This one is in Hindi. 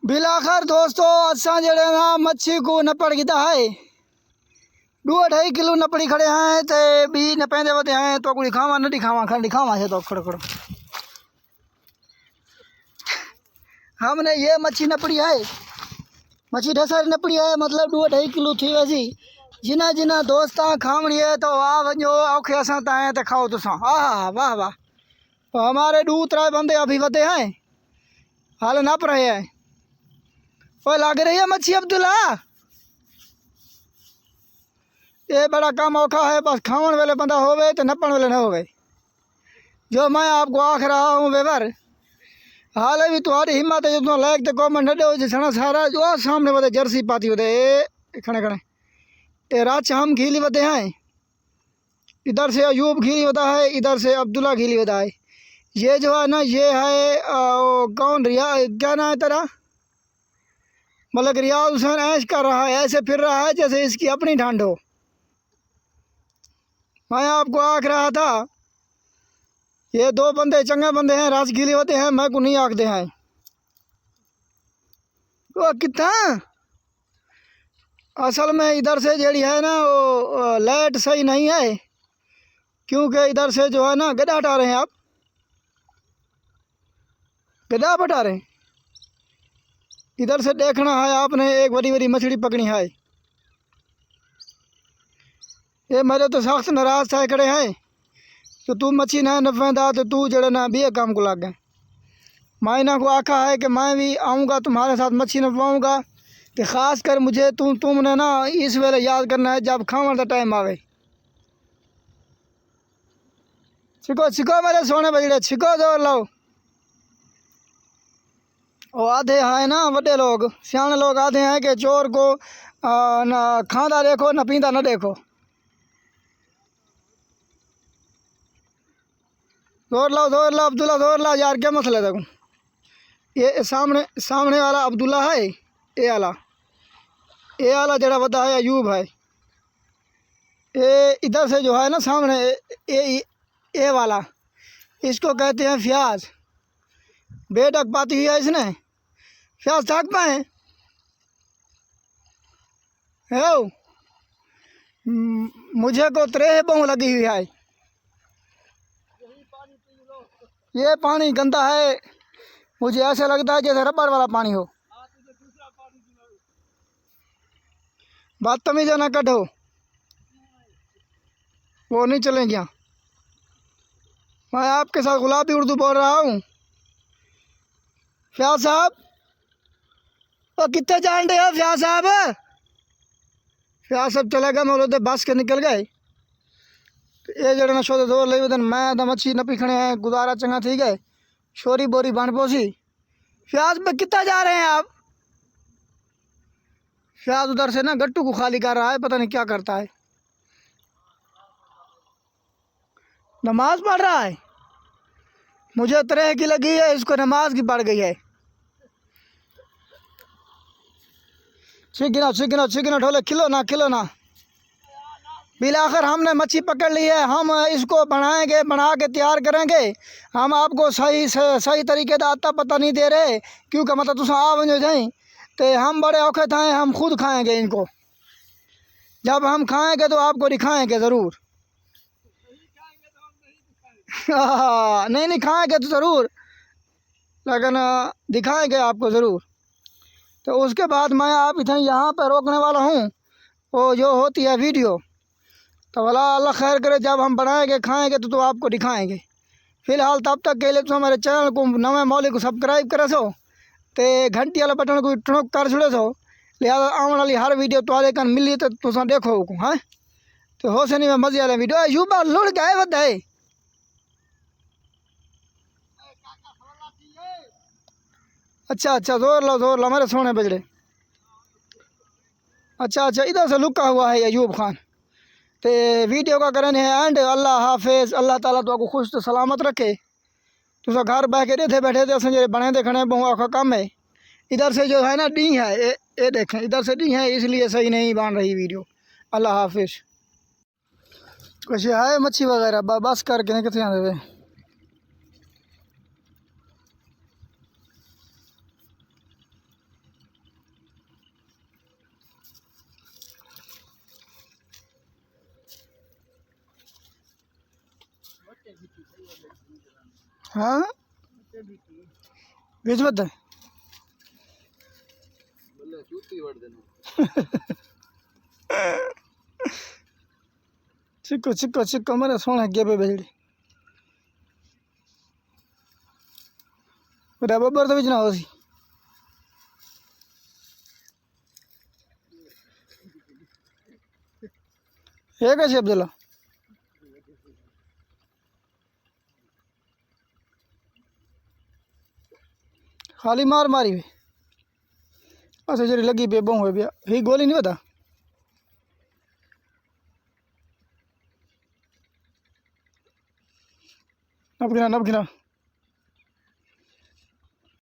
बिलाखर दोस्तों असा जड़े ना मच्छी को नपड़ गिदा है 2-2.5 किलो नपड़ी खड़े हैं ते बी नपेंदे वते हैं तो कुड़ी खावा न दिखावा खड़ दिखावा है तो खड़ो खड़ो हमने ये मच्छी नपड़ी है। मच्छी ढसर नपड़ी है मतलब 2-2.5 किलो थी वैसी जिना जिना दोस्त खावणी है तो आ वजो औखे असा ताए ते खाओ तुसा। हाँ वाह वाह तो हमारे 2-3 बंदे अभी वते हैं हाल नप रहे हैं। वो लग रही है मच्छी अब्दुल्ला ये बड़ा काम औखा है बस खावन वाले बंदा होवे तो नपण वाले न होवे। जो मैं आपको आख रहा हूँ वेवर हाल भी तुम्हारी हिम्मत है जो लैक तो गवर्नमेंट नडे जिसना सारा जो सामने बदे जर्सी पाती होते खड़े खड़े ये रात हम घीली बदे हैं। इधर से अयूब घीली होता है इधर से अब्दुल्ला घीली होता है। ये जो है ना ये है कौन रिया क्या ना है तेरा मतलब रियाज हुसैन ऐश कर रहा है ऐसे फिर रहा है जैसे इसकी अपनी ढांड हो। मैं आपको आख रहा था ये 2 बंदे चंगे बंदे हैं रास गीले होते हैं मैं को नहीं आखते हैं। वो कितना असल में इधर से जड़ी है ना वो लाइट सही नहीं है क्योंकि इधर से जो है ना गड्ढा हटा रहे हैं आप गड्ढा हटा रहे हैं। इधर से देखना है आपने एक बड़ी बड़ी मछली पकड़ी है। ये मेरे तो सख्त नाराज था खड़े हैं तो तू मच्छी ना नफेंदा तो तू जड़े ना भी काम को लग गए। मैं इन्हों को आखा है कि मैं भी आऊँगा तुम्हारे साथ मच्छी नपवाऊँगा तो ख़ास कर मुझे तुमने ना इस वेले याद करना है जब खावन का टाइम आवे। छिको छिको मेरे सोने बजड़े छिको जोर लो। वो आधे हैं ना बड़े लोग सियाने लोग आधे हैं कि चोर को ना खांदा देखो ना पींदा ना देखो। जोर लो अब्दुल्ला जोर लो यार क्या मसला देखो ये सामने वाला अब्दुल्ला है ये वाला जरा बता है अयूब है। ये इधर से जो है ना सामने ये वाला इसको कहते हैं फ्याज बेटक पाती हुई है इसने फ्याज थक पाए है मुझे को 3 बहु लगी हुई है। ये पानी गंदा है मुझे ऐसा लगता है जैसे रबड़ वाला पानी हो। बदतमीज़ ना कटो वो नहीं चलेंगे। मैं आपके साथ गुलाबी उर्दू बोल रहा हूँ। फ्याज साहब वो कितने जान रहे हो फ्याज साहब। फ्याज साहब चले गए मोल बस के निकल गए ये जड़े ना शोध जोर ले मैं तो मच्छी न पीखने हैं गुजारा चंगा ठीक है छोरी बोरी बन पोसी। फ्याज में कितना जा रहे हैं आप। फ्याज उधर से ना गट्टू को खाली कर रहा है पता नहीं क्या करता है। नमाज पढ़ रहा है मुझे तरह की लगी है इसको नमाज की पड़ गई है। चिकना ढोले खिलो ना बिलाखिर हमने मच्छी पकड़ ली है। हम इसको बनाएंगे बना के तैयार करेंगे। हम आपको सही तरीके का आता पता नहीं दे रहे क्योंकि मतलब तुम आ वजो जाए तो हम बड़े औखे थे हम खुद खाएंगे इनको। जब हम खाएंगे तो आपको दिखाएंगे ज़रूर। नहीं खाएंगे तो ज़रूर लेकिन दिखाएंगे आपको ज़रूर। तो उसके बाद मैं आप इधर यहाँ पर रोकने वाला हूँ वो जो होती है वीडियो तो भला अल्लाह खैर करे जब हम बनाएंगे खाएंगे तो आपको दिखाएंगे। फ़िलहाल तब तक के लिए तो हमारे चैनल को नवे मौली को सब्सक्राइब करे सो तो घंटी वाला बटन को ठुक कर छुड़े सो लिहाजा आने वाली हर वीडियो तो कन मिली तो तुम देखो है तो हो से नहीं मैं मजे वाले वीडियो यूबा लुड़ गए बदाए। अच्छा जोर लो मेरे सोने बजड़े। अच्छा इधर से लुका हुआ है अयूब खान तो वीडियो का करने है एंड। अल्लाह हाफिज़ अल्लाह ताला तो आपको खुश तो सलामत रखे। तुम घर बह के थे बैठे थे असं बने देखने बहुत औखा कम है। इधर से जो है ना डी है ये देखें इधर से डी है इसलिए सही नहीं बन रही वीडियो। अल्लाह हाफिज़ कुछ है मच्छी वगैरह बस करके कितने आते हाँ बीच मत चिक्को चिक्को चिक्को मेरे सोने गे पे बेजड़ी बब्बर तो बिचना हो सी ये कैसे अब्दुल्ला खाली मार मारी वे अच्छा जरी लगी पे बहु है भी गोली नहीं बता नब गिना